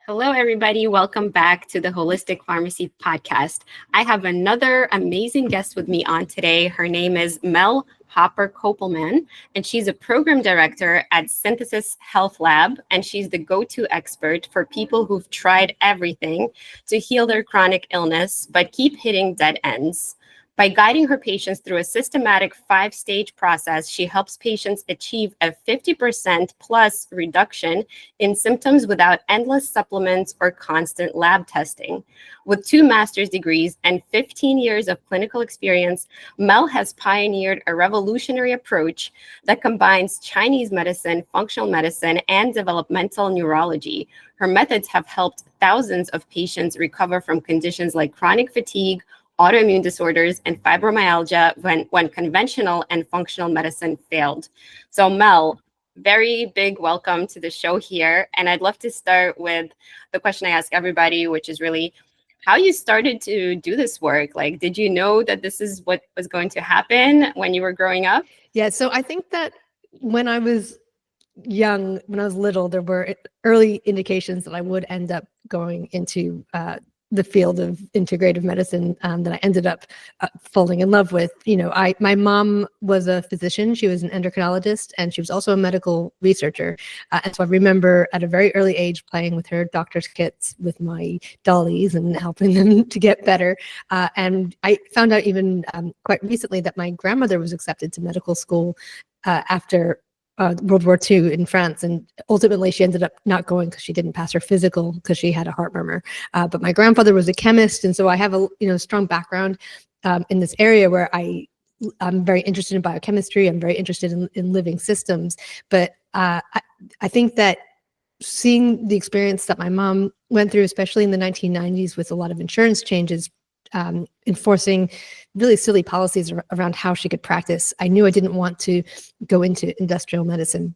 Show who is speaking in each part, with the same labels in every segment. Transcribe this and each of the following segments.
Speaker 1: Hello, everybody. Welcome back to the Holistic Pharmacy Podcast. I have another amazing guest with me on today. Her name is Mel Hopper Koppelman, and she's a program director at Synthesis Health Lab, and she's the go-to expert for people who've tried everything to heal their chronic illness, but keep hitting dead ends. By guiding her patients through a systematic 5-stage process, she helps patients achieve a 50% plus reduction in symptoms without endless supplements or constant lab testing. With 2 master's degrees and 15 years of clinical experience, Mel has pioneered a revolutionary approach that combines Chinese medicine, functional medicine, and developmental neurology. Her methods have helped thousands of patients recover from conditions like chronic fatigue, autoimmune disorders, and fibromyalgia when conventional and functional medicine failed. So Mel, very big welcome to the show here. And I'd love to start with the question I ask everybody, which is really how you started to do this work. Like, did you know that this is what was going to happen when you were growing up?
Speaker 2: Yeah, so I think that when I was young, when I was little, there were early indications that I would end up going into the field of integrative medicine that I ended up falling in love with. My mom was a physician. She was an endocrinologist, and she was also a medical researcher. And so I remember at a very early age playing with her doctor's kits with my dollies and helping them to get better. And I found out even quite recently that my grandmother was accepted to medical school after World War II in France, and ultimately she ended up not going because she didn't pass her physical because she had a heart murmur. But my grandfather was a chemist, and so I have a strong background in this area where I'm very interested in biochemistry. I'm very interested in living systems. But I think that seeing the experience that my mom went through, especially in the 1990s with a lot of insurance changes, enforcing really silly policies around how she could practice, I knew I didn't want to go into industrial medicine.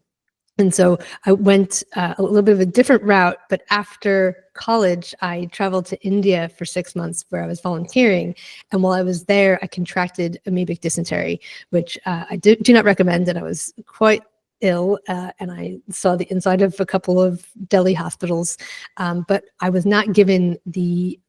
Speaker 2: And so I went a little bit of a different route. But after college, I traveled to India for 6 months where I was volunteering. And while I was there, I contracted amoebic dysentery, which I do not recommend. And I was quite ill, and I saw the inside of a couple of Delhi hospitals, but I was not given the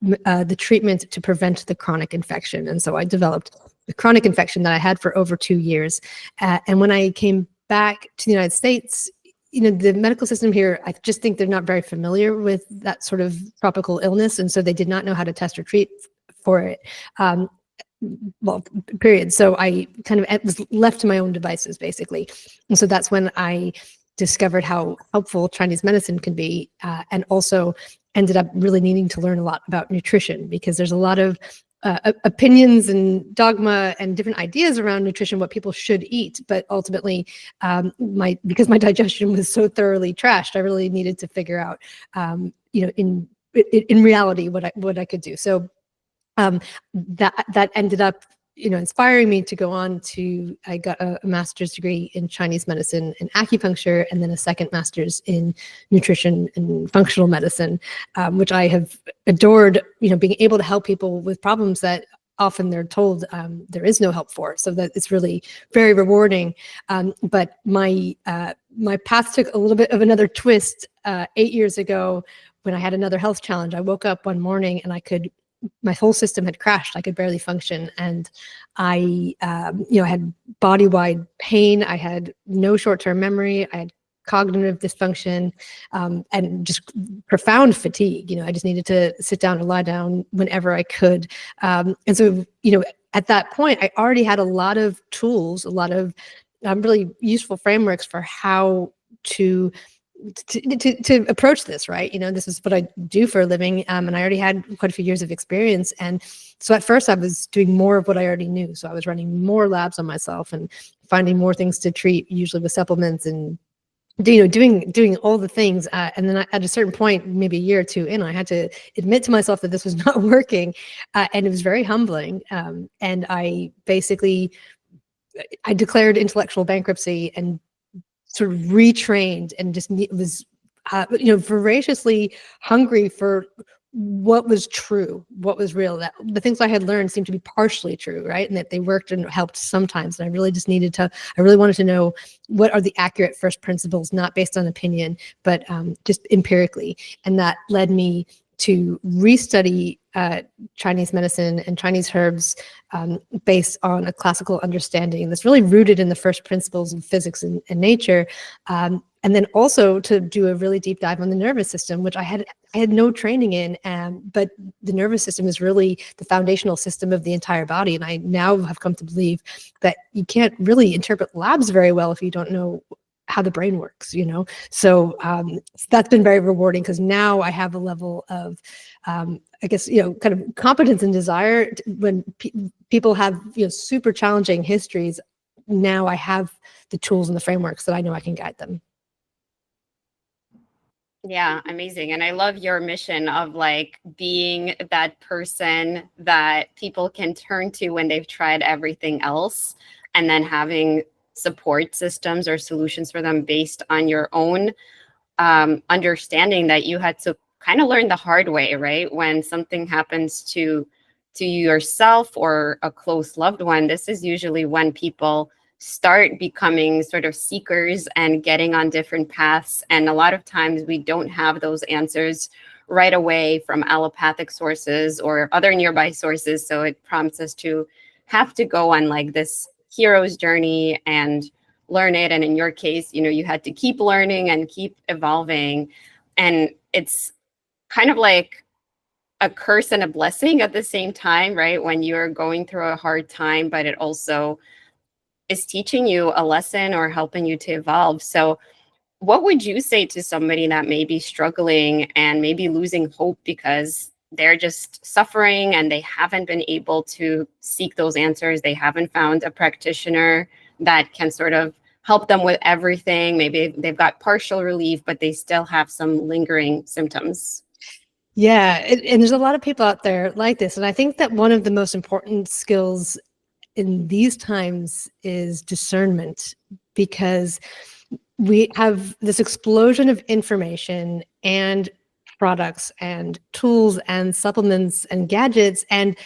Speaker 2: treatment to prevent the chronic infection, and so I developed the chronic infection that I had for over 2 years. And when I came back to the United States, the medical system here, I just think they're not very familiar with that sort of tropical illness, and so they did not know how to test or treat for it. Well, period. So I kind of was left to my own devices, basically. And so that's when I discovered how helpful Chinese medicine can be, and also ended up really needing to learn a lot about nutrition, because there's a lot of opinions and dogma and different ideas around nutrition, what people should eat. But ultimately, because my digestion was so thoroughly trashed, I really needed to figure out, in reality, what I could do. So that ended up, inspiring me to go on to, I got a master's degree in Chinese medicine and acupuncture, and then a second master's in nutrition and functional medicine, which I have adored, being able to help people with problems that often they're told there is no help for. So that it's really very rewarding. But my path took a little bit of another twist 8 years ago when I had another health challenge. I woke up one morning and my whole system had crashed. I could barely function. And I had body-wide pain. I had no short-term memory. I had cognitive dysfunction, and just profound fatigue. I just needed to sit down or lie down whenever I could. And so, at that point, I already had a lot of tools, a lot of really useful frameworks for how to approach this, right? This is what I do for a living, and I already had quite a few years of experience. And so at first I was doing more of what I already knew. So I was running more labs on myself and finding more things to treat, usually with supplements, and doing all the things. And then at a certain point, maybe a year or two in, I had to admit to myself that this was not working, and it was very humbling. And I declared intellectual bankruptcy and sort of retrained, and just was voraciously hungry for what was true, what was real, that the things I had learned seemed to be partially true, right? And that they worked and helped sometimes. And I really wanted to know what are the accurate first principles, not based on opinion, but just empirically. And that led me to restudy Chinese medicine and Chinese herbs based on a classical understanding that's really rooted in the first principles of physics and nature. And then also to do a really deep dive on the nervous system, which I had no training in, but the nervous system is really the foundational system of the entire body. And I now have come to believe that you can't really interpret labs very well if you don't know how the brain works, So that's been very rewarding, because now I have a level of, I guess, kind of competence and desire when people have, super challenging histories. Now I have the tools and the frameworks that I know I can guide them.
Speaker 1: Yeah, amazing. And I love your mission of like being that person that people can turn to when they've tried everything else, and then having support systems or solutions for them based on your own understanding that you had to kind of learn the hard way, right? When something happens to yourself or a close loved one, this is usually when people start becoming sort of seekers and getting on different paths. And a lot of times we don't have those answers right away from allopathic sources or other nearby sources. So it prompts us to have to go on like this hero's journey and learn it. And in your case, you had to keep learning and keep evolving. And it's kind of like a curse and a blessing at the same time, right? When you're going through a hard time, but it also is teaching you a lesson or helping you to evolve. So what would you say to somebody that may be struggling and maybe losing hope because they're just suffering and they haven't been able to seek those answers? They haven't found a practitioner that can sort of help them with everything. Maybe they've got partial relief, but they still have some lingering symptoms.
Speaker 2: Yeah, and there's a lot of people out there like this. And I think that one of the most important skills in these times is discernment, because we have this explosion of information and products and tools and supplements and gadgets, and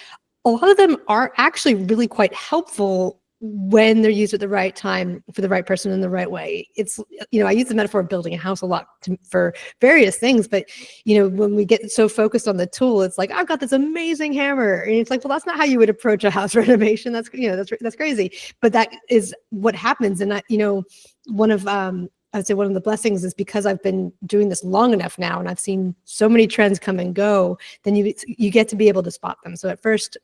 Speaker 2: a lot of them are actually really quite helpful when they're used at the right time for the right person in the right way. It's, I use the metaphor of building a house a lot for various things, but, when we get so focused on the tool, it's like, I've got this amazing hammer. And it's like, well, that's not how you would approach a house renovation. That's, that's crazy. But that is what happens. And one of, I would say one of the blessings is because I've been doing this long enough now and I've seen so many trends come and go, then you get to be able to spot them. So at first,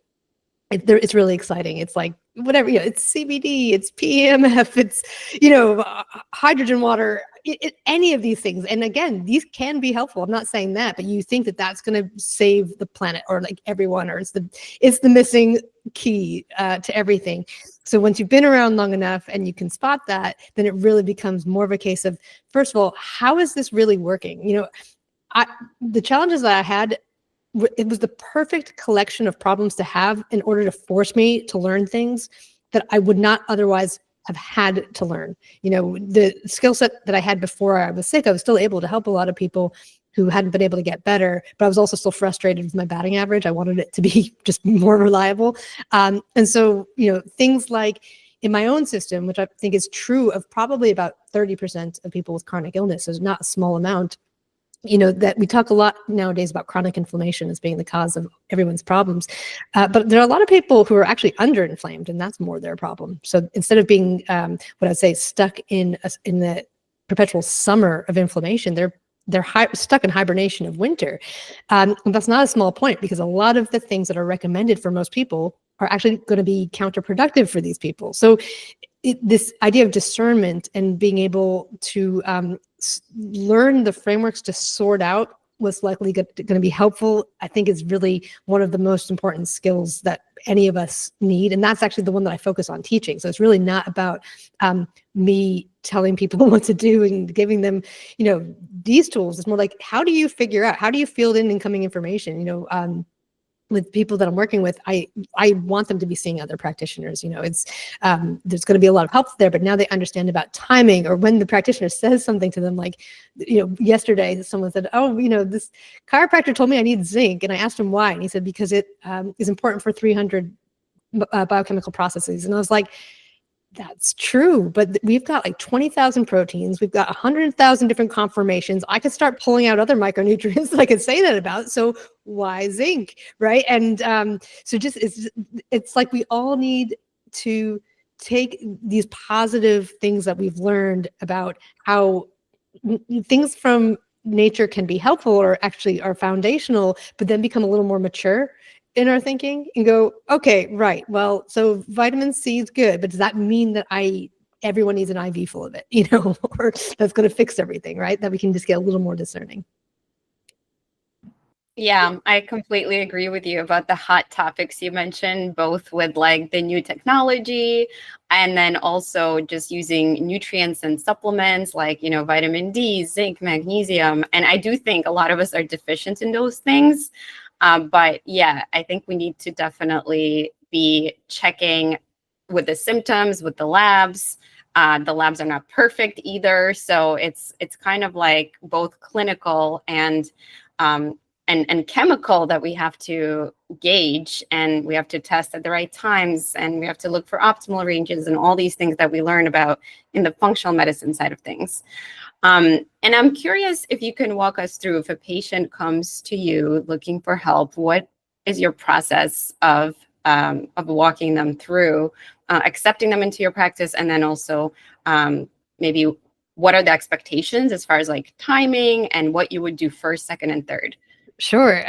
Speaker 2: it's really exciting. It's like whatever, it's CBD, it's PEMF, it's, hydrogen water, any of these things. And again, these can be helpful. I'm not saying that, but you think that that's going to save the planet or like everyone, or it's the missing key to everything. So once you've been around long enough and you can spot that, then it really becomes more of a case of, first of all, how is this really working? The challenges that I had, it was the perfect collection of problems to have in order to force me to learn things that I would not otherwise have had to learn. The skill set that I had before I was sick, I was still able to help a lot of people who hadn't been able to get better, but I was also still frustrated with my batting average. I wanted it to be just more reliable. And so, things like in my own system, which I think is true of probably about 30% of people with chronic illness, so not a small amount, that we talk a lot nowadays about chronic inflammation as being the cause of everyone's problems. But there are a lot of people who are actually underinflamed, and that's more their problem. So instead of being, what I'd say, stuck in the perpetual summer of inflammation, they're stuck in hibernation of winter. And that's not a small point, because a lot of the things that are recommended for most people are actually going to be counterproductive for these people. So this idea of discernment and being able to learn the frameworks to sort out what's likely going to be helpful, I think is really one of the most important skills that any of us need. And that's actually the one that I focus on teaching. So it's really not about me telling people what to do and giving them, these tools. It's more like, how do you figure out, how do you field in incoming information? with people that I'm working with, I want them to be seeing other practitioners. It's there's going to be a lot of help there, but now they understand about timing, or when the practitioner says something to them, like, yesterday someone said, oh, this chiropractor told me I need zinc, and I asked him why, and he said because it is important for 300 biochemical processes, and I was like, that's true, but we've got like 20,000 proteins. We've got 100,000 different conformations. I could start pulling out other micronutrients that I could say that about. So why zinc, right? And so just it's like we all need to take these positive things that we've learned about how things from nature can be helpful, or actually are foundational, but then become a little more mature in our thinking and go, okay, right. Well, so vitamin C is good, but does that mean that everyone needs an IV full of it, or that's going to fix everything, right? That we can just get a little more discerning.
Speaker 1: Yeah, I completely agree with you about the hot topics you mentioned, both with like the new technology and then also just using nutrients and supplements like, vitamin D, zinc, magnesium. And I do think a lot of us are deficient in those things. But yeah, I think we need to definitely be checking with the symptoms, with the labs. The labs are not perfect either. So it's kind of like both clinical and chemical that we have to gauge, and we have to test at the right times, and we have to look for optimal ranges and all these things that we learn about in the functional medicine side of things. And I'm curious if you can walk us through, if a patient comes to you looking for help, what is your process of walking them through, accepting them into your practice, and then also maybe what are the expectations as far as like timing and what you would do first, second, and third?
Speaker 2: Sure.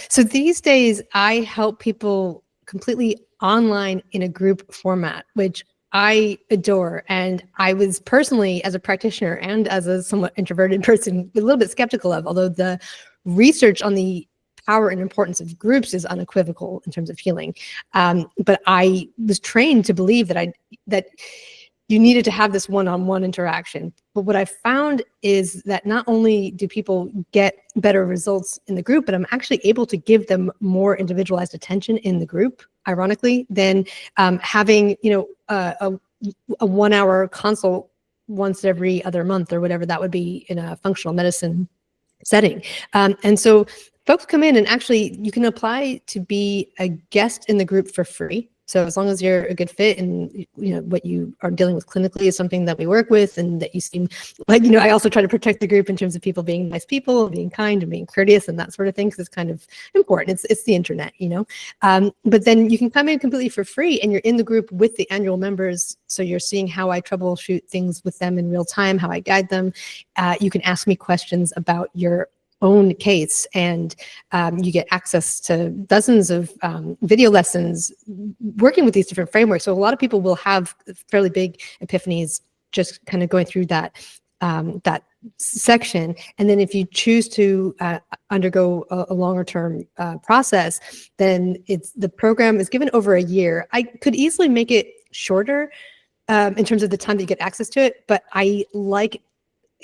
Speaker 2: So these days, I help people completely online in a group format, which I adore. And I was personally, as a practitioner and as a somewhat introverted person, a little bit skeptical of, although the research on the power and importance of groups is unequivocal in terms of healing. But I was trained to believe that you needed to have this one-on-one interaction. But what I found is that not only do people get better results in the group, but I'm actually able to give them more individualized attention in the group, ironically, than having, a 1 hour consult once every other month or whatever that would be in a functional medicine setting. And so folks come in, and actually you can apply to be a guest in the group for free. So as long as you're a good fit, and what you are dealing with clinically is something that we work with, and that you seem like, I also try to protect the group in terms of people being nice people, being kind and being courteous and that sort of thing, because it's kind of important. It's the internet, but then you can come in completely for free, and you're in the group with the annual members. So you're seeing how I troubleshoot things with them in real time, how I guide them. You can ask me questions about your own case, and you get access to dozens of video lessons working with these different frameworks. So a lot of people will have fairly big epiphanies just kind of going through that section. And then if you choose to undergo a longer term process, then the program is given over a year. I could easily make it shorter in terms of the time that you get access to it, but I like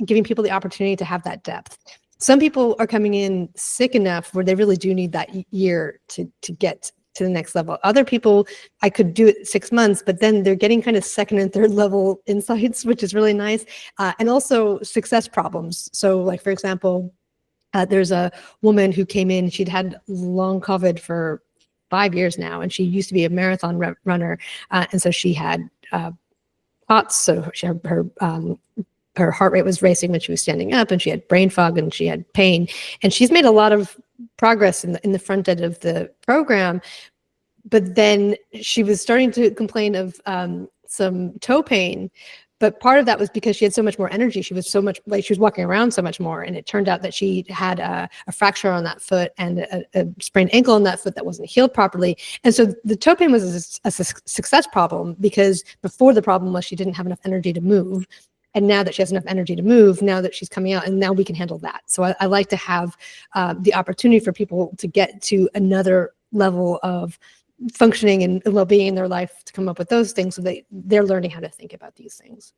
Speaker 2: giving people the opportunity to have that depth. Some people are coming in sick enough where they really do need that year to get to the next level. Other people, I could do it 6 months, but then they're getting kind of second and third level insights, which is really nice. And also success problems. So like, for example, there's a woman who came in, she'd had long COVID for 5 years now, and she used to be a marathon runner. And so she had POTS, so she had her heart rate was racing when she was standing up, and she had brain fog, and she had pain. And she's made a lot of progress in the front end of the program. But then she was starting to complain of some toe pain. But part of that was because she had so much more energy. She was she was walking around so much more. And it turned out that she had a fracture on that foot and a sprained ankle on that foot that wasn't healed properly. And so the toe pain was a success problem, because before the problem was she didn't have enough energy to move. And now that she has enough energy to move, now that she's coming out, and now we can handle that. So I like to have the opportunity for people to get to another level of functioning and well-being in their life, to come up with those things, so they're learning how to think about these things.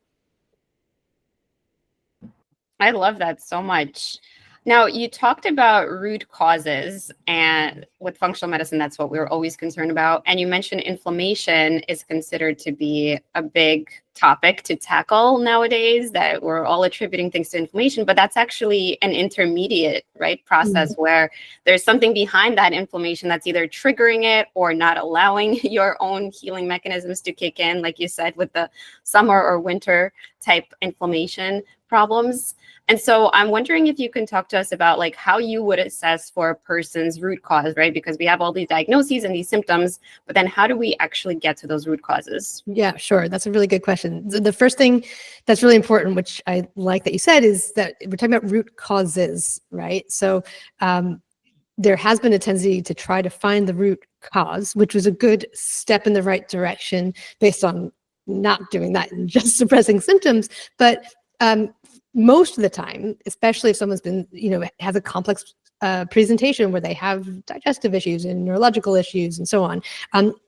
Speaker 1: I love that so much. Now, you talked about root causes, and with functional medicine, that's what we're always concerned about. And you mentioned inflammation is considered to be a big topic to tackle nowadays, that we're all attributing things to inflammation, but that's actually an intermediate, right, process where there's something behind that inflammation that's either triggering it or not allowing your own healing mechanisms to kick in, like you said, with the summer or winter type inflammation problems. And so I'm wondering if you can talk to us about like how you would assess for a person's root cause, right? Because we have all these diagnoses and these symptoms, but then how do we actually get to those root causes?
Speaker 2: Yeah, sure. That's a really good question. The first thing that's really important, which I like that you said, is that we're talking about root causes, right? So there has been a tendency to try to find the root cause, which was a good step in the right direction based on not doing that and just suppressing symptoms. But most of the time, especially if someone's been, has a complex presentation where they have digestive issues and neurological issues and so on,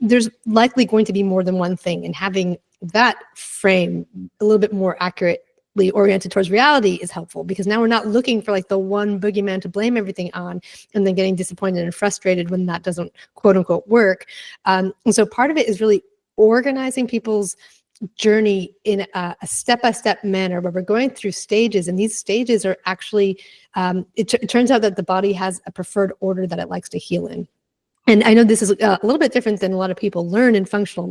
Speaker 2: there's likely going to be more than one thing. And having that frame a little bit more accurately oriented towards reality is helpful, because now we're not looking for like the one boogeyman to blame everything on and then getting disappointed and frustrated when that doesn't quote unquote work. And so part of it is really organizing people's journey in a step-by-step manner where we're going through stages, and these stages are actually it turns out that the body has a preferred order that it likes to heal in. And I know this is a little bit different than a lot of people learn in functional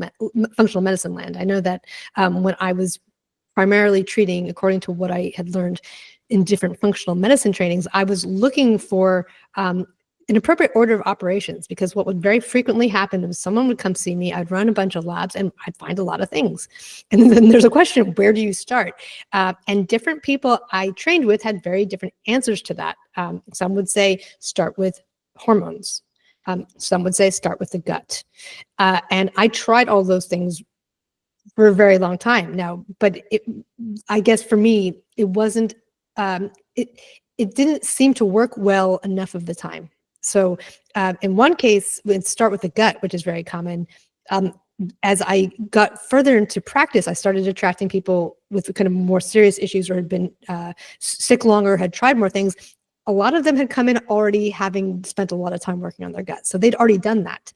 Speaker 2: medicine land. I know that when I was primarily treating according to what I had learned in different functional medicine trainings, I was looking for an appropriate order of operations, because what would very frequently happen is someone would come see me, I'd run a bunch of labs, and I'd find a lot of things. And then there's a question, where do you start? And different people I trained with had very different answers to that. Some would say, start with hormones. Some would say, start with the gut. And I tried all those things for a very long time now, but I guess for me, it wasn't, it didn't seem to work well enough of the time. So in one case, we'd start with the gut, which is very common. As I got further into practice, I started attracting people with kind of more serious issues or had been sick longer, had tried more things. A lot of them had come in already having spent a lot of time working on their gut. So they'd already done that.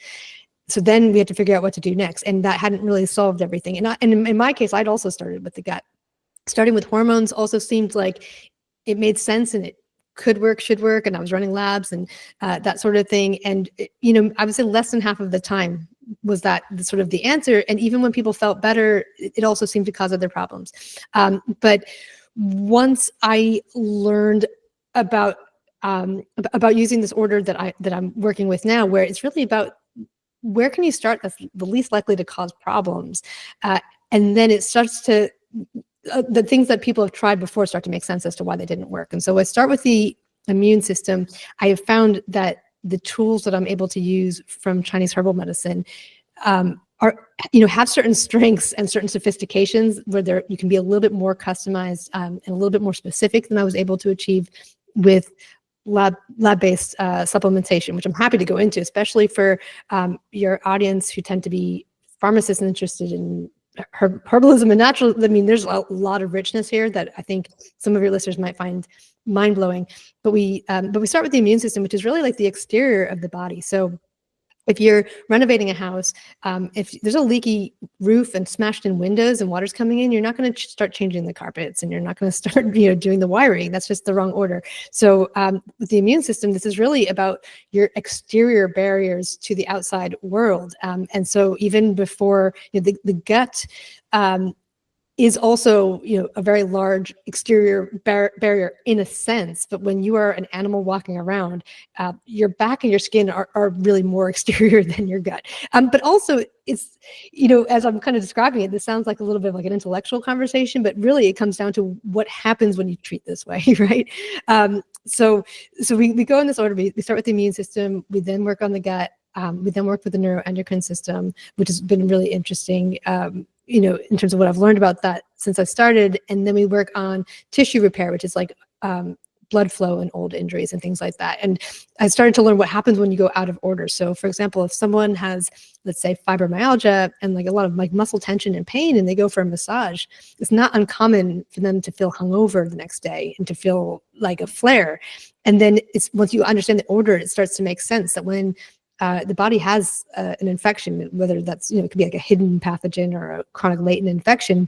Speaker 2: So then we had to figure out what to do next. And that hadn't really solved everything. And in my case, I'd also started with the gut. Starting with hormones also seemed like it made sense and it could work, should work. And I was running labs and that sort of thing. And, I would say less than half of the time was that sort of the answer. And even when people felt better, it also seemed to cause other problems. But once I learned about using this order that I'm working with now, where it's really about where can you start that's the least likely to cause problems, and then it starts to the things that people have tried before start to make sense as to why they didn't work. And so I start with the immune system. I have found that the tools that I'm able to use from Chinese herbal medicine are, have certain strengths and certain sophistications where you can be a little bit more customized and a little bit more specific than I was able to achieve with lab-based supplementation, which I'm happy to go into, especially for your audience who tend to be pharmacists and interested in herbalism and natural. I mean, there's a lot of richness here that I think some of your listeners might find mind-blowing. But we start with the immune system, which is really like the exterior of the body. So if you're renovating a house, if there's a leaky roof and smashed in windows and water's coming in, you're not going to start changing the carpets and you're not going to start, doing the wiring. That's just the wrong order. So with the immune system, this is really about your exterior barriers to the outside world. And so even before the gut, is also, a very large exterior barrier in a sense. But when you are an animal walking around, your back and your skin are really more exterior than your gut. But also it's, as I'm kind of describing it, this sounds like a little bit of like an intellectual conversation, but really it comes down to what happens when you treat this way, right? So we go in this order. We start with the immune system. We then work on the gut. We then work with the neuroendocrine system, which has been really interesting, in terms of what I've learned about that since I started. And then we work on tissue repair, which is like blood flow and old injuries and things like that. And I started to learn what happens when you go out of order. So for example, if someone has, let's say, fibromyalgia and like a lot of like muscle tension and pain, and they go for a massage, it's not uncommon for them to feel hungover the next day and to feel like a flare. And then it's once you understand the order, it starts to make sense that when the body has an infection, whether that's, it could be like a hidden pathogen or a chronic latent infection,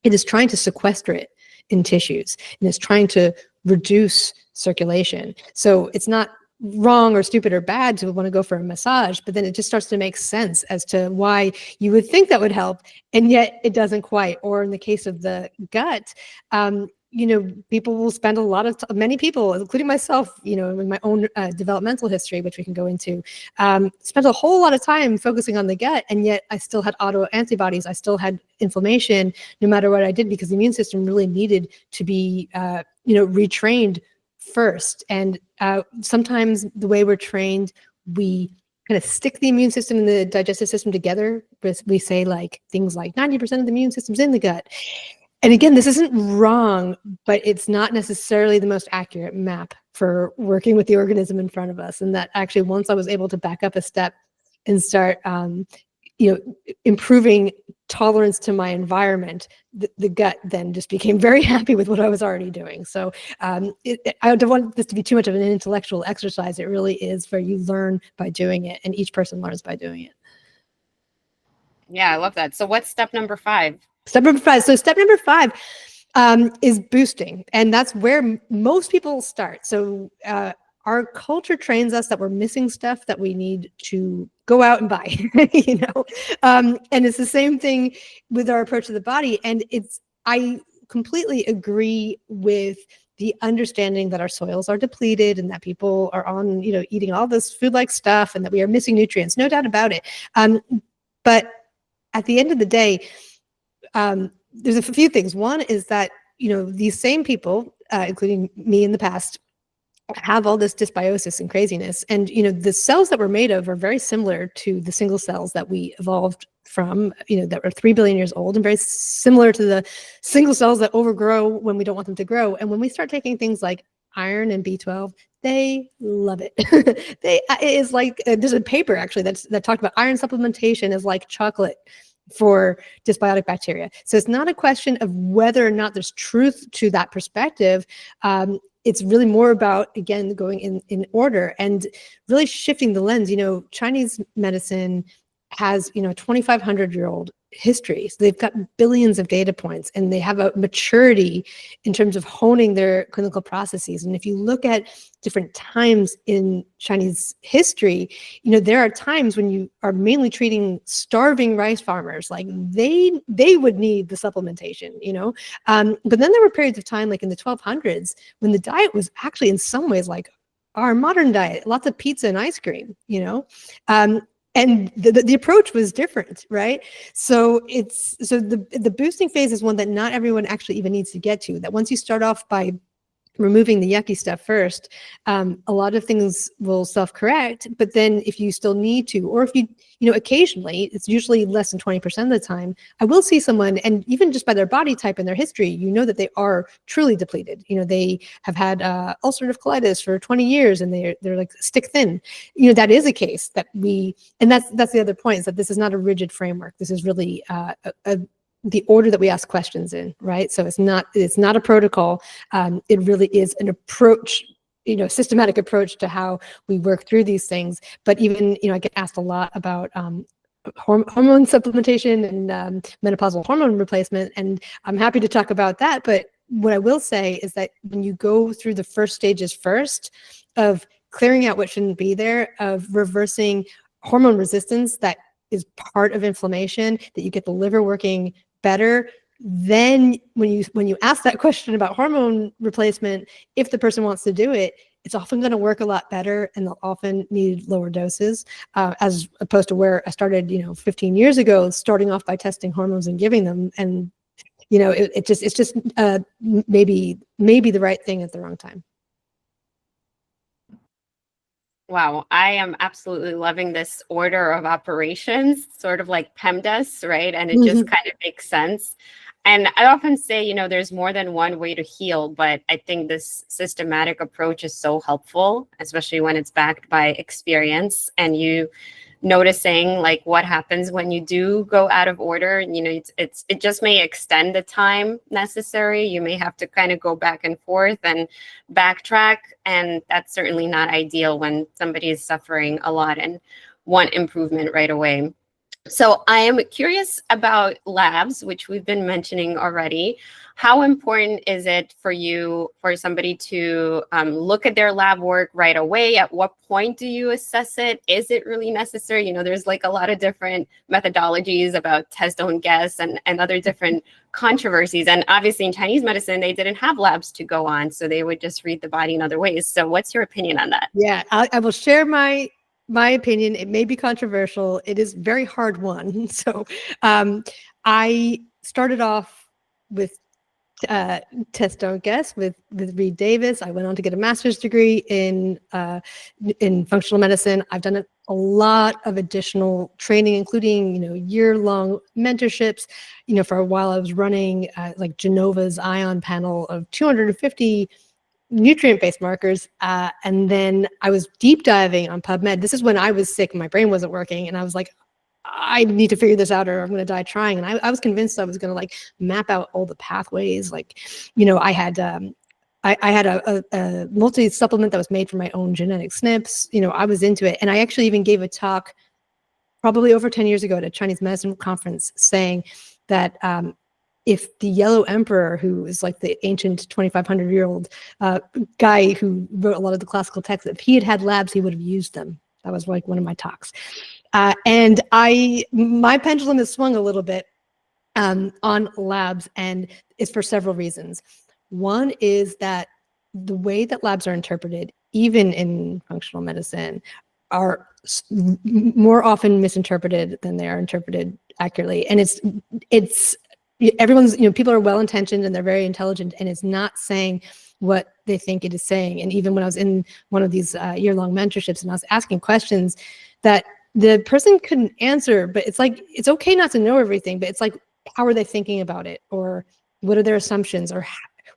Speaker 2: it is trying to sequester it in tissues, and it's trying to reduce circulation. So it's not wrong or stupid or bad to want to go for a massage, but then it just starts to make sense as to why you would think that would help, and yet it doesn't quite. Or in the case of the gut, people will spend a lot of many people, including myself, in my own developmental history, which we can go into, spent a whole lot of time focusing on the gut, and yet I still had autoantibodies. I still had inflammation no matter what I did, because the immune system really needed to be, retrained first. And sometimes the way we're trained, we kind of stick the immune system and the digestive system together. We say like things like 90% of the immune system's in the gut. And again, this isn't wrong, but it's not necessarily the most accurate map for working with the organism in front of us. And that actually, once I was able to back up a step and start, improving tolerance to my environment, the gut then just became very happy with what I was already doing. So I don't want this to be too much of an intellectual exercise. It really is where you learn by doing it, and each person learns by doing it.
Speaker 1: Yeah, I love that. So what's step number 5?
Speaker 2: Step number 5. So step number 5 is boosting. And that's where most people start. So our culture trains us that we're missing stuff that we need to go out and buy, and it's the same thing with our approach to the body. And I completely agree with the understanding that our soils are depleted and that people are on, eating all this food-like stuff and that we are missing nutrients, no doubt about it. But at the end of the day, there's a few things. One is that, these same people, including me in the past, have all this dysbiosis and craziness. And, the cells that we're made of are very similar to the single cells that we evolved from, that were 3 billion years old, and very similar to the single cells that overgrow when we don't want them to grow. And when we start taking things like iron and B12, they love it. It is like, there's a paper actually that talked about iron supplementation is like chocolate for dysbiotic bacteria. So it's not a question of whether or not there's truth to that perspective. It's really more about, again, going in order and really shifting the lens. Chinese medicine has, a 2,500-year-old history. So they've got billions of data points, and they have a maturity in terms of honing their clinical processes. And if you look at different times in Chinese history, there are times when you are mainly treating starving rice farmers, like they would need the supplementation, but then there were periods of time, like in the 1200s, when the diet was actually in some ways like our modern diet, lots of pizza and ice cream, and the approach was different, right? So the boosting phase is one that not everyone actually even needs to get to. That once you start off by removing the yucky stuff first, a lot of things will self-correct. But then if you still need to, or if you occasionally, it's usually less than 20% of the time, I will see someone, and even just by their body type and their history, that they are truly depleted. They have had ulcerative colitis for 20 years and they're like stick thin. That is a case that and that's the other point, is that this is not a rigid framework. This is really the order that we ask questions in, right? So it's not a protocol. It really is an approach, systematic approach to how we work through these things. But even, I get asked a lot about hormone supplementation and menopausal hormone replacement, and I'm happy to talk about that. But what I will say is that when you go through the first stages first of clearing out what shouldn't be there, of reversing hormone resistance that is part of inflammation, that you get the liver working better, then when you ask that question about hormone replacement, if the person wants to do it, it's often going to work a lot better, and they'll often need lower doses, as opposed to where I started 15 years ago, starting off by testing hormones and giving them, and it's just maybe the right thing at the wrong time.
Speaker 1: Wow, I am absolutely loving this order of operations, sort of like PEMDAS, right? And it just kind of makes sense. And I often say, there's more than one way to heal, but I think this systematic approach is so helpful, especially when it's backed by experience and you noticing like what happens when you do go out of order. It just may extend the time necessary. You may have to kind of go back and forth and backtrack, and that's certainly not ideal when somebody is suffering a lot and want improvement right away. So I am curious about labs, which we've been mentioning already. How important is it for you for somebody to look at their lab work right away? At what point do you assess it? Is it really necessary? There's like a lot of different methodologies about test, don't guess, and other different controversies. And obviously in Chinese medicine, they didn't have labs to go on, so they would just read the body in other ways. So what's your opinion on that?
Speaker 2: Yeah, I will share my opinion. It may be controversial. It is very hard one. So I started off with test don't guess with Reed Davis. I went on to get a master's degree in functional medicine. I've done a lot of additional training, including year-long mentorships. For a while I was running like Genova's ION panel of 250 nutrient-based markers. And then I was deep diving on PubMed. This is when I was sick, my brain wasn't working. And I was like, I need to figure this out or I'm going to die trying. And I was convinced I was going to like map out all the pathways. Like, I had a multi-supplement that was made from my own genetic SNPs. I was into it. And I actually even gave a talk probably over 10 years ago at a Chinese medicine conference saying that if the Yellow Emperor, who is like the ancient 2,500-year-old guy who wrote a lot of the classical texts, if he had had labs, he would have used them. That was like one of my talks. And my pendulum has swung a little bit on labs, and it's for several reasons. One is that the way that labs are interpreted, even in functional medicine, are more often misinterpreted than they are interpreted accurately. And it's everyone's, people are well-intentioned and they're very intelligent, and it's not saying what they think it is saying. And even when I was in one of these year-long mentorships and I was asking questions that the person couldn't answer, but it's like, it's okay not to know everything, but it's like, how are they thinking about it? Or what are their assumptions? Or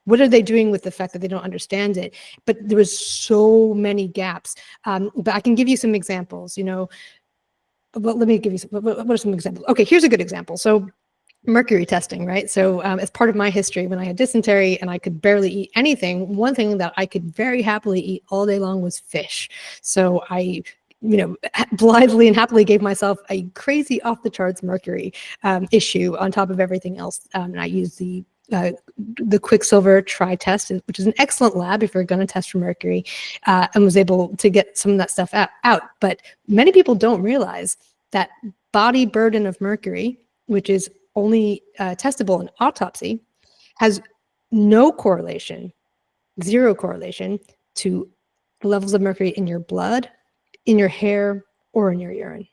Speaker 2: what are they doing with the fact that they don't understand it? But there was so many gaps. But I can give you some examples, well, let me give you some, what are some examples? Okay, here's a good example. So mercury testing, right? So as part of my history, when I had dysentery and I could barely eat anything, one thing that I could very happily eat all day long was fish. So I blithely and happily gave myself a crazy off the charts mercury issue on top of everything else. And I used the Quicksilver Try test, which is an excellent lab if you're going to test for mercury, and was able to get some of that stuff out. But many people don't realize that body burden of mercury, which is only testable in autopsy, has no correlation, zero correlation to the levels of mercury in your blood, in your hair, or in your urine.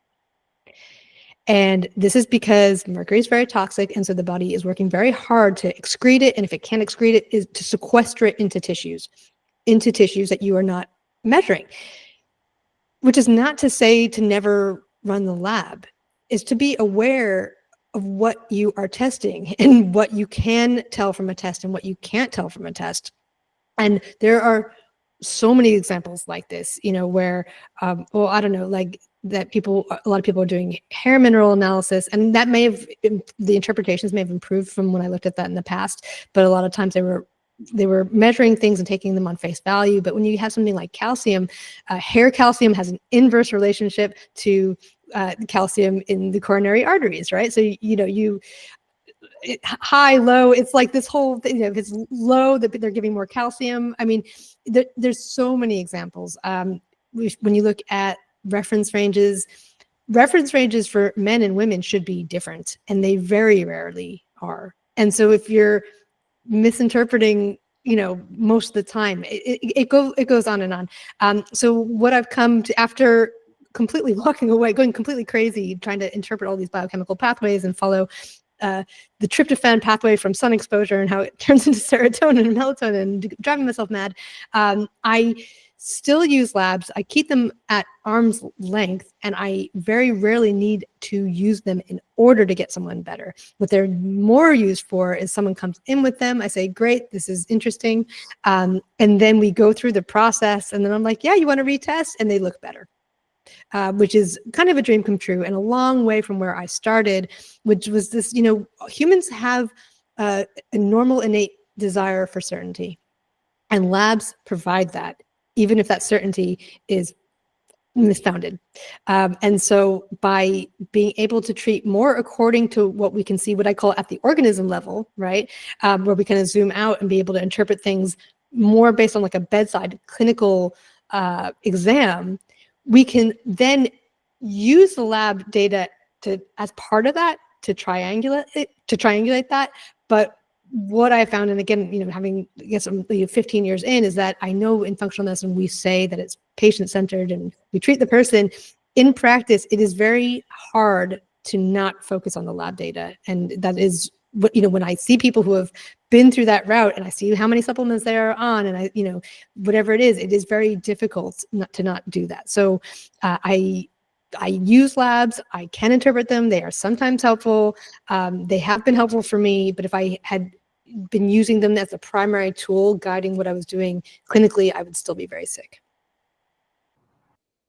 Speaker 2: And this is because mercury is very toxic, and so the body is working very hard to excrete it, and if it can't excrete it, is to sequester it into tissues that you are not measuring. Which is not to say to never run the lab, is to be aware of what you are testing and what you can tell from a test and what you can't tell from a test. And there are so many examples like this, where, well, I don't know, like that a lot of people are doing hair mineral analysis, and that the interpretations may have improved from when I looked at that in the past, but a lot of times they were measuring things and taking them on face value. But when you have something like calcium, hair calcium has an inverse relationship to calcium in the coronary arteries, right? So, high, low, it's like this whole thing, if it's low, they're giving more calcium. I mean, there's so many examples. When you look at reference ranges for men and women should be different, and they very rarely are. And so if you're misinterpreting, most of the time, it goes on and on. So what I've come to after completely walking away, going completely crazy, trying to interpret all these biochemical pathways and follow the tryptophan pathway from sun exposure and how it turns into serotonin and melatonin and driving myself mad. I still use labs. I keep them at arm's length, and I very rarely need to use them in order to get someone better. What they're more used for is someone comes in with them. I say, great, this is interesting. And then we go through the process, and then I'm like, yeah, you want to retest? And they look better. Which is kind of a dream come true and a long way from where I started, which was this, humans have a normal innate desire for certainty, and labs provide that, even if that certainty is misfounded. And so by being able to treat more according to what we can see, what I call at the organism level, right, where we kind of zoom out and be able to interpret things more based on like a bedside clinical exam, we can then use the lab data as part of that to triangulate that. But what I found, and again, having 15 years in, is that I know in functional medicine we say that it's patient-centered and we treat the person. In practice, it is very hard to not focus on the lab data, and that is what, when I see people who have been through that route and I see how many supplements they are on, and whatever it is very difficult not to do that. So I use labs. I can interpret them. They are sometimes helpful. They have been helpful for me, but if I had been using them as a primary tool guiding what I was doing clinically, I would still be very sick.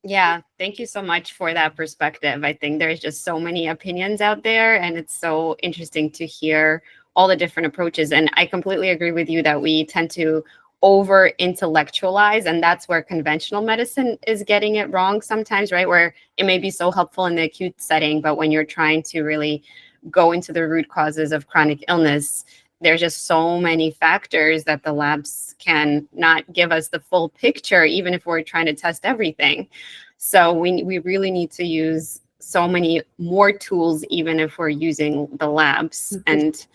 Speaker 1: Yeah, thank you so much for that perspective. I think there's just so many opinions out there, and it's so interesting to hear all the different approaches. And I completely agree with you that we tend to over intellectualize, and that's where conventional medicine is getting it wrong sometimes, right? Where it may be so helpful in the acute setting, but when you're trying to really go into the root causes of chronic illness, there's just so many factors that the labs can not give us the full picture, even if we're trying to test everything. So we really need to use so many more tools, even if we're using the labs. Mm-hmm. And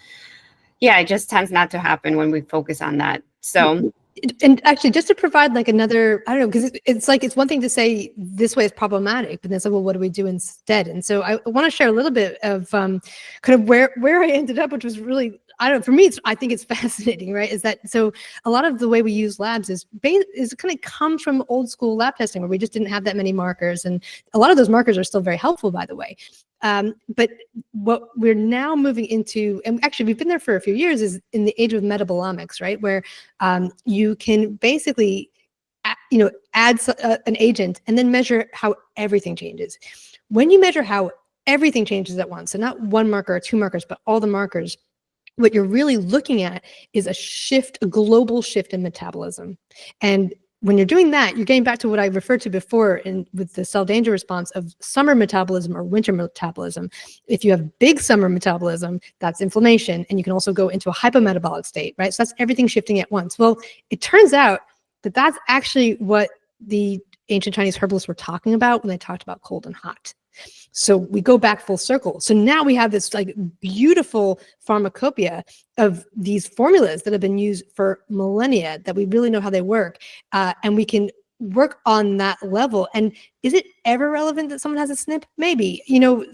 Speaker 1: yeah, it just tends not to happen when we focus on that. So,
Speaker 2: and actually, just to provide like another, I don't know, because it's one thing to say this way is problematic, but then it's like, well, what do we do instead? And so I want to share a little bit of kind of where I ended up, which was really, I don't know, for me, I think it's fascinating, right? Is that, so a lot of the way we use labs is kind of comes from old school lab testing, where we just didn't have that many markers. And a lot of those markers are still very helpful, by the way. But what we're now moving into, and actually we've been there for a few years, is in the age of metabolomics, right? Where you can basically, add an agent and then measure how everything changes. When you measure how everything changes at once, so not one marker or two markers, but all the markers, what you're really looking at is a global shift in metabolism. And when you're doing that, you're getting back to what I referred to before with the cell danger response of summer metabolism or winter metabolism. If you have big summer metabolism, that's inflammation, and you can also go into a hypometabolic state, right? So that's everything shifting at once. Well, it turns out that that's actually what the ancient Chinese herbalists were talking about when they talked about cold and hot. So we go back full circle. So now we have this like beautiful pharmacopoeia of these formulas that have been used for millennia, that we really know how they work. And we can work on that level. And is it ever relevant that someone has a SNP? Maybe.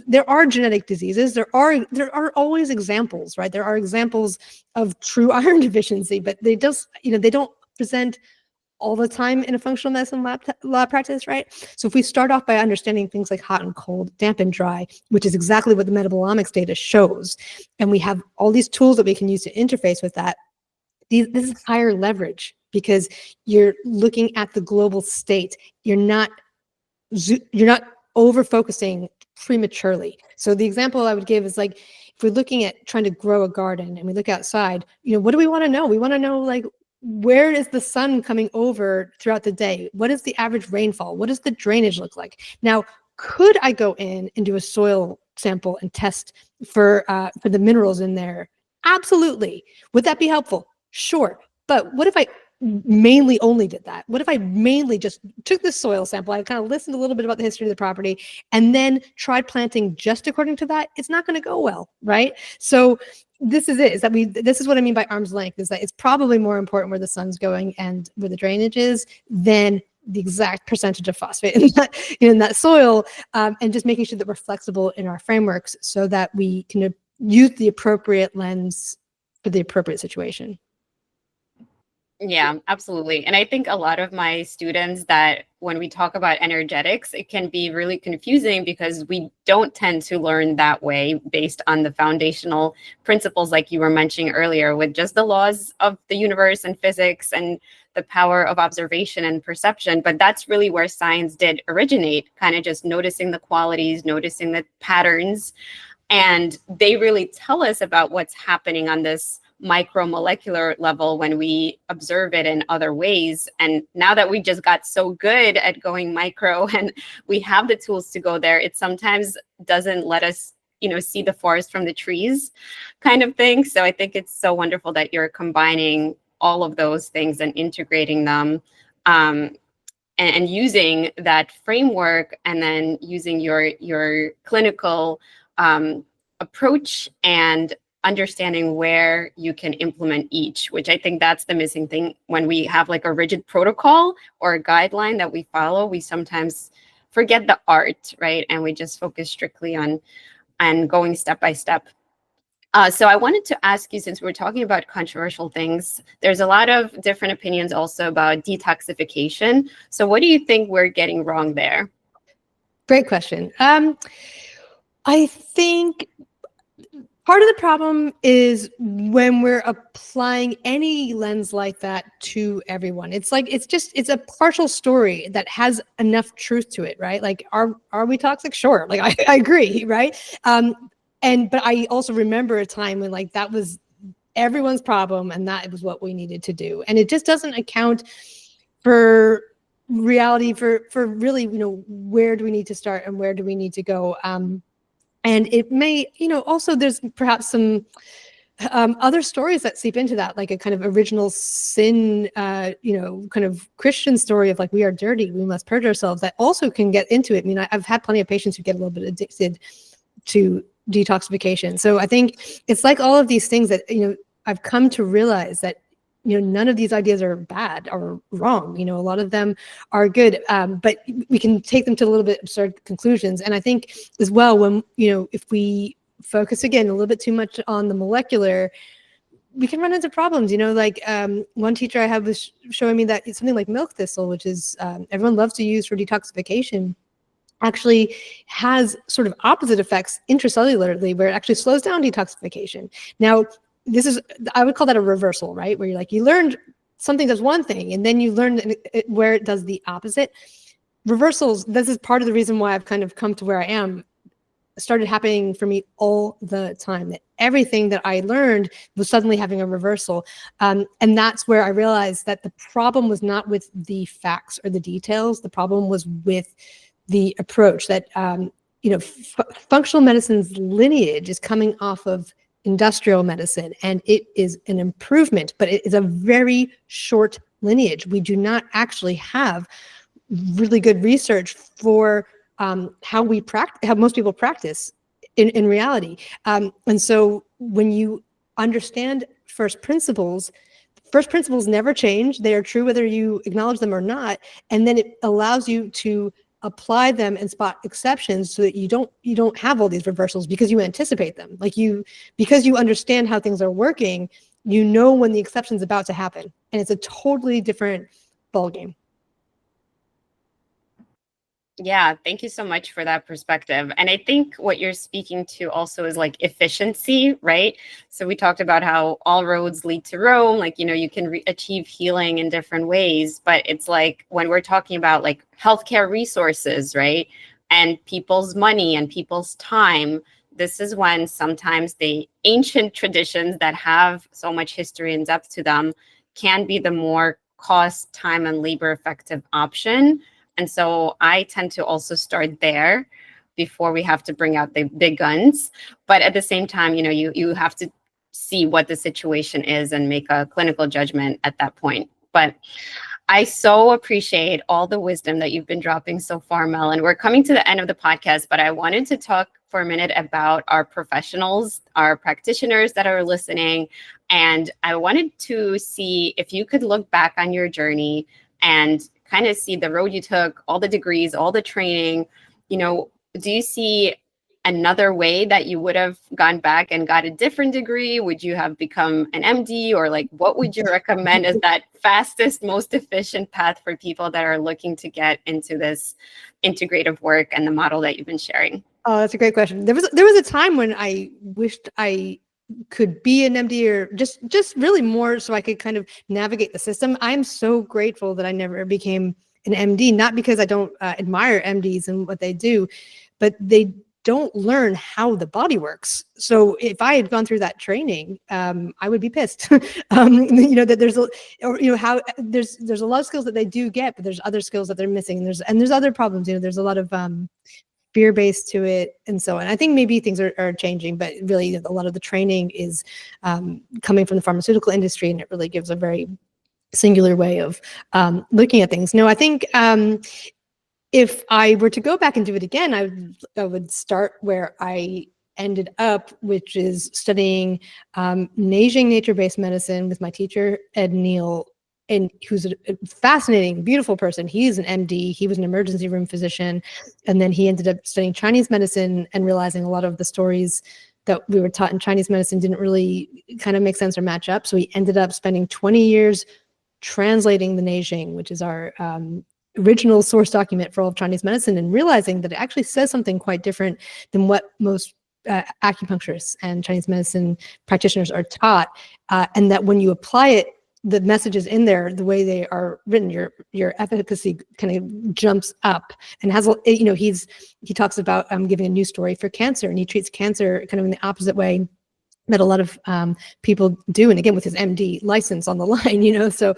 Speaker 2: There are genetic diseases. There are always examples, right? There are examples of true iron deficiency, but they don't present all the time in a functional medicine lab practice, right? So if we start off by understanding things like hot and cold, damp and dry, which is exactly what the metabolomics data shows, and we have all these tools that we can use to interface with that, this is higher leverage, because you're looking at the global state. You're not over focusing prematurely. So the example I would give is like, if we're looking at trying to grow a garden and we look outside, what do we want to know? We want to know, like, where is the sun coming over throughout the day? What is the average rainfall? What does the drainage look like? Now, could I go in and do a soil sample and test for the minerals in there? Absolutely. Would that be helpful? Sure. But what if I mainly only did that? What if I mainly just took the soil sample? I kind of listened a little bit about the history of the property and then tried planting just according to that. It's not going to go well, right? So this is it, this is what I mean by arm's length, is that it's probably more important where the sun's going and where the drainage is than the exact percentage of phosphate in that soil, and just making sure that we're flexible in our frameworks so that we can use the appropriate lens for the appropriate situation.
Speaker 1: Yeah, absolutely. And I think a lot of my students, that when we talk about energetics, it can be really confusing because we don't tend to learn that way based on the foundational principles, like you were mentioning earlier, with just the laws of the universe and physics and the power of observation and perception. But that's really where science did originate, kind of just noticing the qualities, noticing the patterns. And they really tell us about what's happening on this micromolecular level when we observe it in other ways. And now that we just got so good at going micro and we have the tools to go there, it sometimes doesn't let us, see the forest from the trees kind of thing. So I think it's so wonderful that you're combining all of those things and integrating them. And using that framework, and then using your clinical approach and understanding where you can implement each, which I think that's the missing thing. When we have like a rigid protocol or a guideline that we follow, we sometimes forget the art, right? And we just focus strictly on going step by step. So I wanted to ask you, since we're talking about controversial things, there's a lot of different opinions also about detoxification. So what do you think we're getting wrong there?
Speaker 2: Great question. I think part of the problem is when we're applying any lens like that to everyone. It's like it's a partial story that has enough truth to it, right? Like, are we toxic? Sure. Like I agree, right? But I also remember a time when like that was everyone's problem and that was what we needed to do. And it just doesn't account for reality, for really, where do we need to start and where do we need to go? And it may, also there's perhaps some other stories that seep into that, like a kind of original sin, kind of Christian story of like, we are dirty, we must purge ourselves, that also can get into it. I mean, I've had plenty of patients who get a little bit addicted to detoxification. So I think it's like all of these things that, I've come to realize that, none of these ideas are bad or wrong. A lot of them are good, but we can take them to a little bit absurd conclusions. And I think as well, when, if we focus again a little bit too much on the molecular, we can run into problems. Like one teacher I had was showing me that something like milk thistle, which is everyone loves to use for detoxification, actually has sort of opposite effects intracellularly, where it actually slows down detoxification. Now, I would call that a reversal, right? Where you're like, you learned something does one thing, and then you learn where it does the opposite. Reversals, this is part of the reason why I've kind of come to where I am, started happening for me all the time, that everything that I learned was suddenly having a reversal. And that's where I realized that the problem was not with the facts or the details. The problem was with the approach that, functional medicine's lineage is coming off of industrial medicine, and it is an improvement, but it is a very short lineage. We do not actually have really good research for how most people practice in reality. And so when you understand first principles never change. They are true whether you acknowledge them or not. And then it allows you to apply them and spot exceptions so that you don't have all these reversals, because you anticipate them. Because you understand how things are working, when the exception's about to happen. And it's a totally different ballgame.
Speaker 1: Yeah, thank you so much for that perspective. And I think what you're speaking to also is like efficiency, right? So we talked about how all roads lead to Rome, like, you can achieve healing in different ways, but it's like when we're talking about like healthcare resources, right? And people's money and people's time, this is when sometimes the ancient traditions that have so much history and depth to them can be the more cost, time, and labor effective option. And so I tend to also start there before we have to bring out the big guns. But at the same time, you have to see what the situation is and make a clinical judgment at that point. But I so appreciate all the wisdom that you've been dropping so far, Mel. And we're coming to the end of the podcast, but I wanted to talk for a minute about our professionals, our practitioners that are listening. And I wanted to see if you could look back on your journey and kind of see the road you took, all the degrees, all the training. Do you see another way that you would have gone back and got a different degree? Would you have become an MD, or like what would you recommend as that fastest, most efficient path for people that are looking to get into this integrative work and the model that you've been sharing?
Speaker 2: Oh, that's a great question. There was a time when I wished I could be an MD, or just really more so I could kind of navigate the system. I'm so grateful that I never became an MD, not because I don't admire MDs and what they do, but they don't learn how the body works. So if I had gone through that training, I would be pissed. That there's how there's a lot of skills that they do get, but there's other skills that they're missing. And there's other problems. There's a lot of fear-based to it and so on. I think maybe things are changing, but really a lot of the training is coming from the pharmaceutical industry, and it really gives a very singular way of looking at things. No, I think if I were to go back and do it again, I would start where I ended up, which is studying Nanjing nature-based medicine with my teacher, Ed Neal, and who's a fascinating, beautiful person. He's an MD. He was an emergency room physician. And then he ended up studying Chinese medicine and realizing a lot of the stories that we were taught in Chinese medicine didn't really kind of make sense or match up. So he ended up spending 20 years translating the Nanjing, which is our original source document for all of Chinese medicine, and realizing that it actually says something quite different than what most acupuncturists and Chinese medicine practitioners are taught. And that when you apply it, the messages in there, the way they are written, your efficacy kind of jumps up. And has, he talks about giving a new story for cancer, and he treats cancer kind of in the opposite way that a lot of people do. And again, with his MD license on the line, so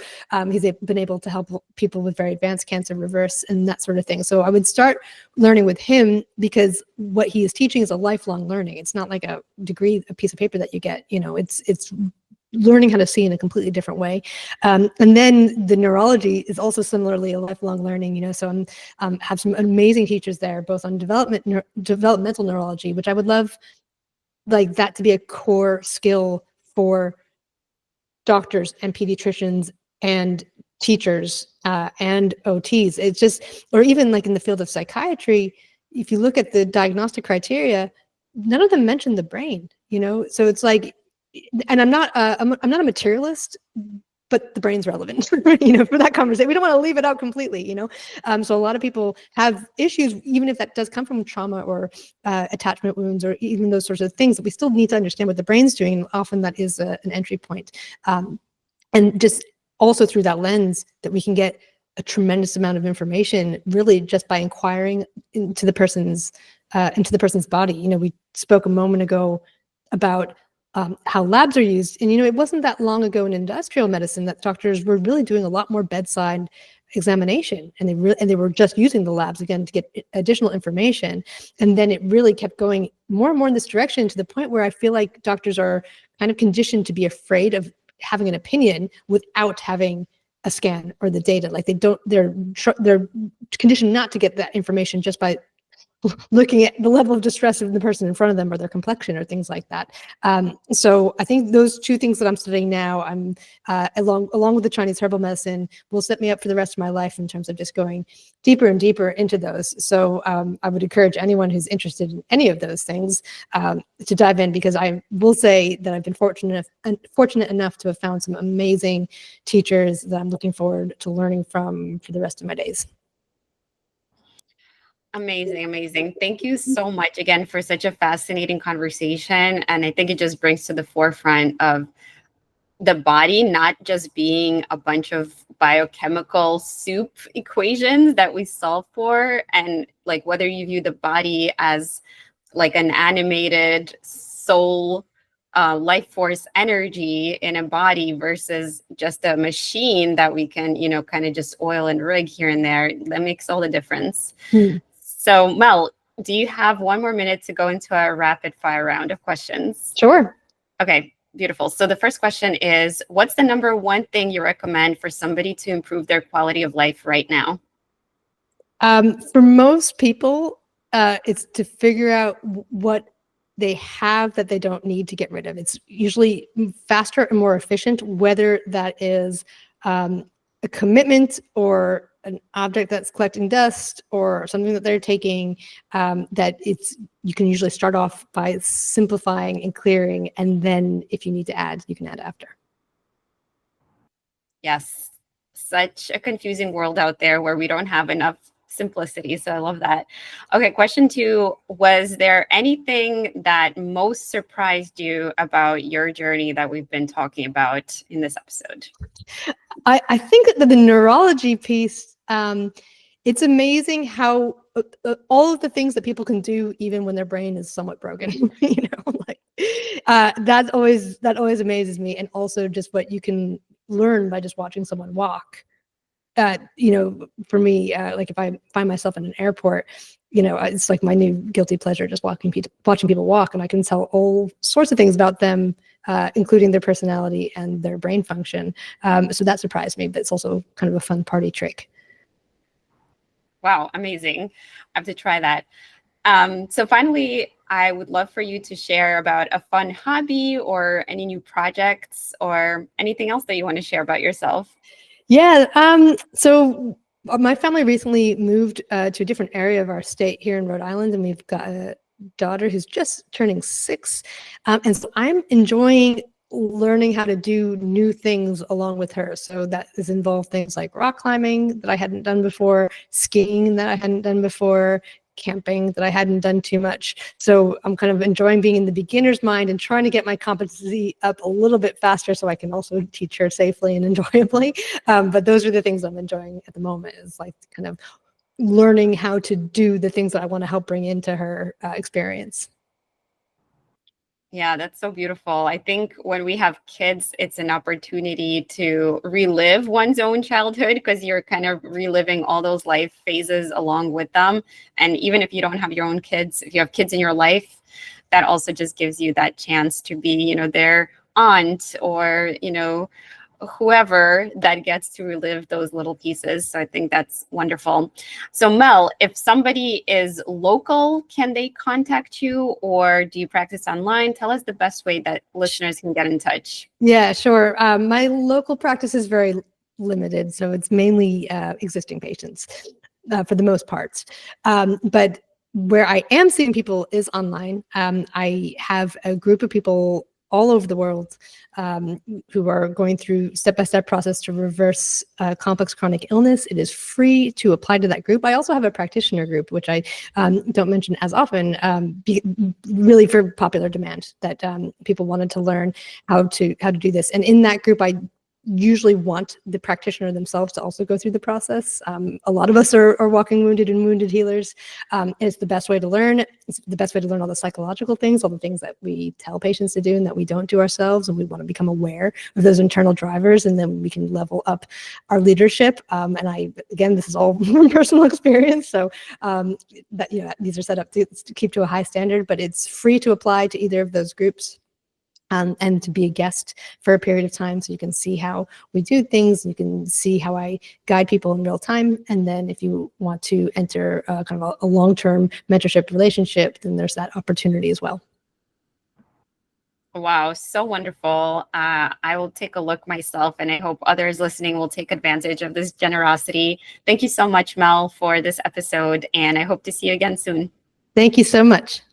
Speaker 2: he's been able to help people with very advanced cancer reverse and that sort of thing. So I would start learning with him, because what he is teaching is a lifelong learning. It's not like a degree, a piece of paper that you get, it's learning how to see in a completely different way. And then the neurology is also similarly a lifelong learning, so I'm have some amazing teachers there, both on developmental neurology, which I would love like that to be a core skill for doctors and pediatricians and teachers and OTs. It's just, or even like in the field of psychiatry, if you look at the diagnostic criteria, none of them mention the brain, so it's like, and I'm not a materialist, but the brain's relevant, for that conversation. We don't want to leave it out completely, So a lot of people have issues, even if that does come from trauma or attachment wounds or even those sorts of things. We still need to understand what the brain's doing. And often that is an entry point. And just also through that lens that we can get a tremendous amount of information, really just by inquiring into the person's body. We spoke a moment ago about how labs are used. And, it wasn't that long ago in industrial medicine that doctors were really doing a lot more bedside examination, and they were just using the labs again to get additional information. And then it really kept going more and more in this direction, to the point where I feel like doctors are kind of conditioned to be afraid of having an opinion without having a scan or the data. Like they're conditioned not to get that information just by looking at the level of distress of the person in front of them or their complexion or things like that. So I think those two things that I'm studying now, I'm along with the Chinese herbal medicine, will set me up for the rest of my life in terms of just going deeper and deeper into those. So I would encourage anyone who's interested in any of those things to dive in, because I will say that I've been fortunate enough to have found some amazing teachers that I'm looking forward to learning from for the rest of my days.
Speaker 1: Amazing, amazing. Thank you so much again for such a fascinating conversation. And I think it just brings to the forefront of the body not just being a bunch of biochemical soup equations that we solve for, and like whether you view the body as like an animated soul, life force energy in a body versus just a machine that we can, kind of just oil and rig here and there. That makes all the difference. So Mel, do you have one more minute to go into a rapid fire round of questions?
Speaker 2: Sure.
Speaker 1: Okay, beautiful. So the first question is, what's the number one thing you recommend for somebody to improve their quality of life right now?
Speaker 2: For most people, it's to figure out what they have that they don't need to get rid of. It's usually faster and more efficient, whether that is a commitment or an object that's collecting dust or something that they're taking, that you can usually start off by simplifying and clearing, and then if you need to add, you can add after.
Speaker 1: Yes, such a confusing world out there where we don't have enough simplicity. So I love that. Okay, question 2, was there anything that most surprised you about your journey that we've been talking about in this episode?
Speaker 2: I think that the neurology piece, it's amazing how all of the things that people can do even when their brain is somewhat broken, you know, like that always amazes me. And also just what you can learn by just watching someone walk. You know, for me, like if I find myself in an airport, you know, it's like my new guilty pleasure, just watching people walk, and I can tell all sorts of things about them, including their personality and their brain function. So that surprised me, but it's also kind of a fun party trick.
Speaker 1: Wow, amazing. I have to try that. So finally, I would love for you to share about a fun hobby or any new projects or anything else that you want to share about yourself.
Speaker 2: Yeah. So my family recently moved to a different area of our state here in Rhode Island, and we've got a daughter who's just turning 6. And so I'm enjoying learning how to do new things along with her. So that has involved things like rock climbing that I hadn't done before, skiing that I hadn't done before, camping that I hadn't done too much. So I'm kind of enjoying being in the beginner's mind and trying to get my competency up a little bit faster so I can also teach her safely and enjoyably. But those are the things I'm enjoying at the moment, is like kind of learning how to do the things that I want to help bring into her experience.
Speaker 1: Yeah, that's so beautiful. I think when we have kids, it's an opportunity to relive one's own childhood because you're kind of reliving all those life phases along with them. And even if you don't have your own kids, if you have kids in your life, that also just gives you that chance to be, you know, their aunt or, you know, whoever that gets to relive those little pieces. So I think that's wonderful. So Mel, if somebody is local, can they contact you or do you practice online? Tell us the best way that listeners can get in touch.
Speaker 2: Yeah, sure. My local practice is very limited, so it's mainly existing patients for the most part. But where I am seeing people is online. I have a group of people all over the world who are going through step-by-step process to reverse complex chronic illness. It is free to apply to that group. I also have a practitioner group, which I don't mention as often, really for popular demand, that people wanted to learn how to do this. And in that group, I usually want the practitioner themselves to also go through the process. A lot of us are walking wounded and wounded healers. It's the best way to learn. It's the best way to learn all the psychological things, all the things that we tell patients to do and that we don't do ourselves. And we want to become aware of those internal drivers, and then we can level up our leadership. And again, this is all from personal experience. So that, you know, these are set up to keep to a high standard, but it's free to apply to either of those groups. And to be a guest for a period of time, so you can see how we do things, you can see how I guide people in real time. And then if you want to enter kind of a long-term mentorship relationship, then there's that opportunity as well.
Speaker 1: Wow, so wonderful. I will take a look myself, and I hope others listening will take advantage of this generosity. Thank you so much, Mel, for this episode, and I hope to see you again soon.
Speaker 2: Thank you so much.